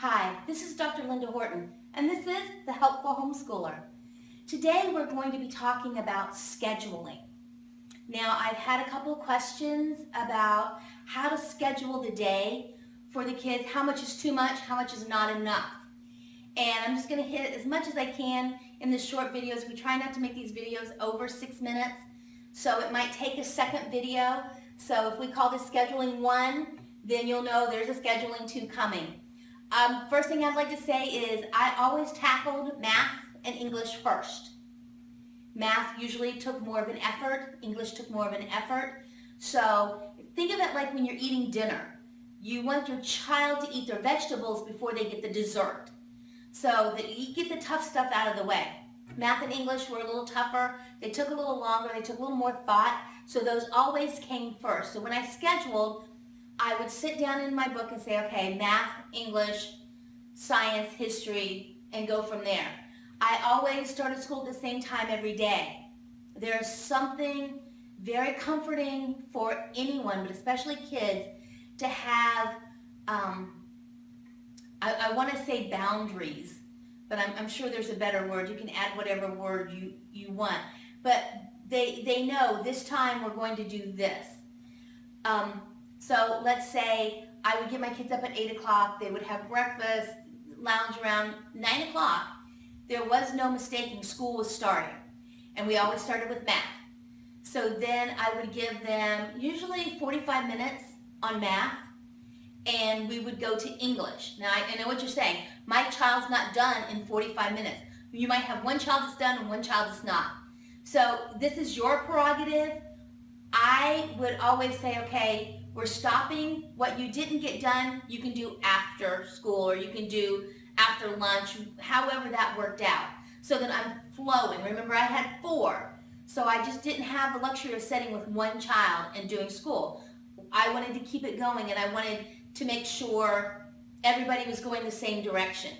Hi, this is Dr. Linda Horton, and this is the Helpful Homeschooler. Today we're going to be talking about scheduling. Now, I've had a couple of questions about how to schedule the day for the kids, how much is too much, how much is not enough. And I'm just going to hit as much as I can in the short videos. We try not to make these videos over 6 minutes, so it might take a second video. So if we call this scheduling 1, then you'll know there's a scheduling 2 coming. First thing I'd like to say is I always tackled math and English first. Math usually took more of an effort. English took more of an effort. So think of it like when you're eating dinner. You want your child to eat their vegetables before they get the dessert, so that you get the tough stuff out of the way. Math and English were a little tougher. They took a little longer. They took a little more thought. So those always came first. So when I scheduled, I would sit down in my book and say, okay, math, English, science, history, and go from there. I always started school at the same time every day. There's something very comforting for anyone, but especially kids, to have, I want to say boundaries, but I'm sure there's a better word. You can add whatever word you want. But they know this time we're going to do this. So let's say I would get my kids up at 8 o'clock. They would have breakfast, lounge around 9 o'clock. There was no mistaking, school was starting. And we always started with math. So then I would give them usually 45 minutes on math, and we would go to English. Now I know what you're saying. My child's not done in 45 minutes. You might have one child that's done and one child that's not. So this is your prerogative. I would always say, okay, we're stopping. What you didn't get done, you can do after school, or you can do after lunch, however that worked out. So that I'm flowing. Remember, I had 4. So I just didn't have the luxury of sitting with one child and doing school. I wanted to keep it going, and I wanted to make sure everybody was going the same direction.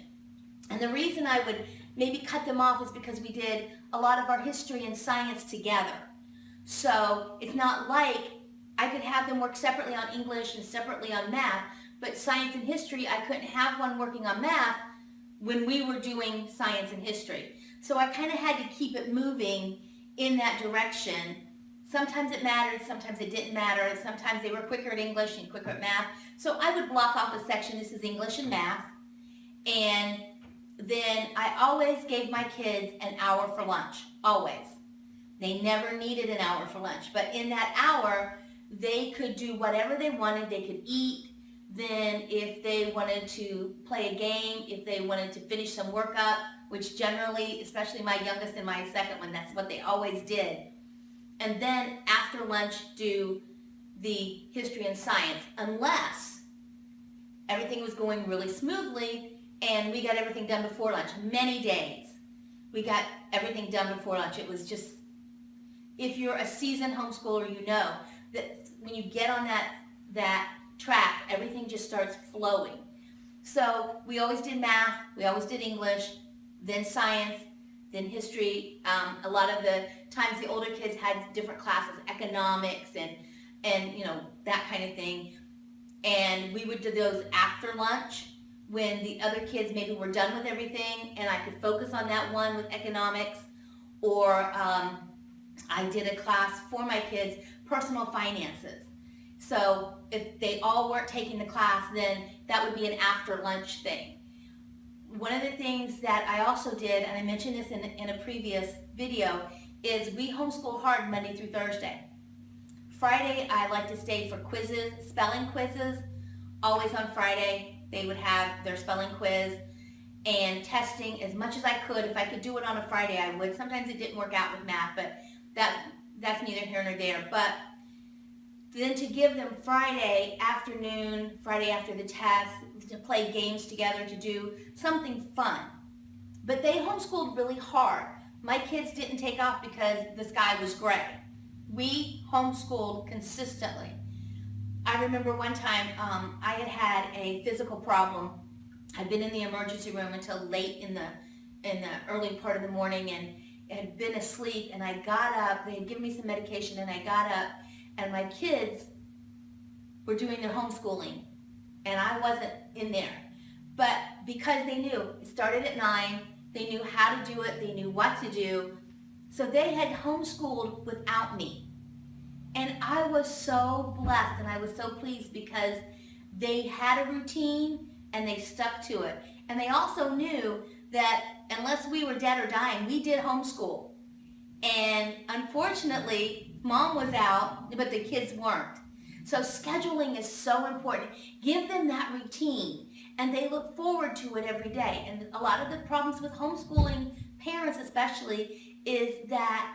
And the reason I would maybe cut them off is because we did a lot of our history and science together. So it's not like I could have them work separately on English and separately on math, but science and history, I couldn't have one working on math when we were doing science and history. So I kind of had to keep it moving in that direction. Sometimes it mattered, sometimes it didn't matter. Sometimes they were quicker at English and quicker at math. So I would block off a section, this is English and math, and then I always gave my kids an hour for lunch, always. They never needed an hour for lunch, but in that hour, they could do whatever they wanted. They could eat. Then if they wanted to play a game, if they wanted to finish some work up, which generally, especially my youngest and my second one, that's what they always did. And then after lunch, do the history and science, unless everything was going really smoothly and we got everything done before lunch. Many days we got everything done before lunch. It was just, if you're a seasoned homeschooler, you know that when you get on that track, everything just starts flowing. So we always did math, we always did English, then science, then history. A lot of the times the older kids had different classes, economics and you know, that kind of thing. And we would do those after lunch when the other kids maybe were done with everything and I could focus on that one with economics. Or I did a class for my kids, personal finances. So if they all weren't taking the class, then that would be an after lunch thing. One of the things that I also did, and I mentioned this in a previous video, is we homeschool hard Monday through Thursday. Friday, I like to stay for quizzes, spelling quizzes. Always on Friday, they would have their spelling quiz and testing as much as I could. If I could do it on a Friday, I would. Sometimes it didn't work out with math, but that's neither here nor there. But then to give them Friday afternoon, Friday after the test, to play games together, to do something fun. But they homeschooled really hard. My kids didn't take off because the sky was gray. We homeschooled consistently. I remember one time I had a physical problem. I'd been in the emergency room until late in the early part of the morning and had been asleep, and I got up. They had given me some medication, and I got up, and my kids were doing their homeschooling, and I wasn't in there. But because they knew it started at 9, they knew how to do it, they knew what to do. So they had homeschooled without me. And I was so blessed and I was so pleased because they had a routine and they stuck to it. And they also knew that unless we were dead or dying, we did homeschool. And unfortunately, mom was out, but the kids weren't. So scheduling is so important. Give them that routine and they look forward to it every day. And a lot of the problems with homeschooling parents especially is that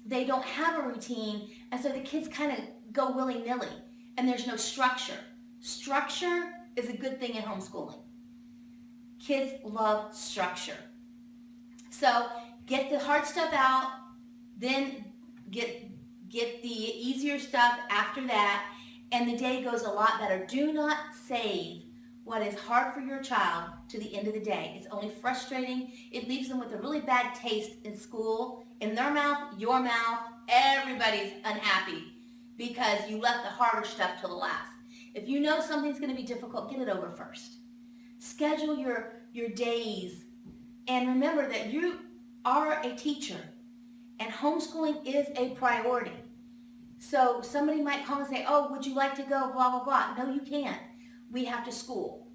they don't have a routine, and so the kids kind of go willy-nilly and there's no structure. Structure is a good thing in homeschooling. Kids love structure. So get the hard stuff out, then get the easier stuff after that, and the day goes a lot better. Do not save what is hard for your child to the end of the day. It's only frustrating. It leaves them with a really bad taste in school, in their mouth, your mouth. Everybody's unhappy because you left the harder stuff till the last. If you know something's going to be difficult, get it over first. Schedule your days, and remember that you are a teacher and homeschooling is a priority. So somebody might call and say, oh, would you like to go, blah, blah, blah. No, you can't. We have to school.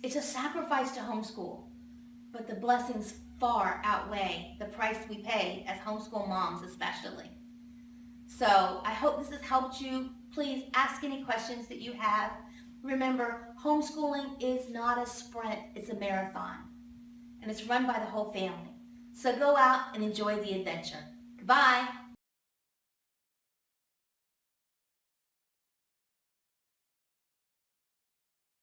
It's a sacrifice to homeschool, but the blessings far outweigh the price we pay as homeschool moms especially. So I hope this has helped you. Please ask any questions that you have. Remember, homeschooling is not a sprint, it's a marathon. And it's run by the whole family. So go out and enjoy the adventure. Goodbye.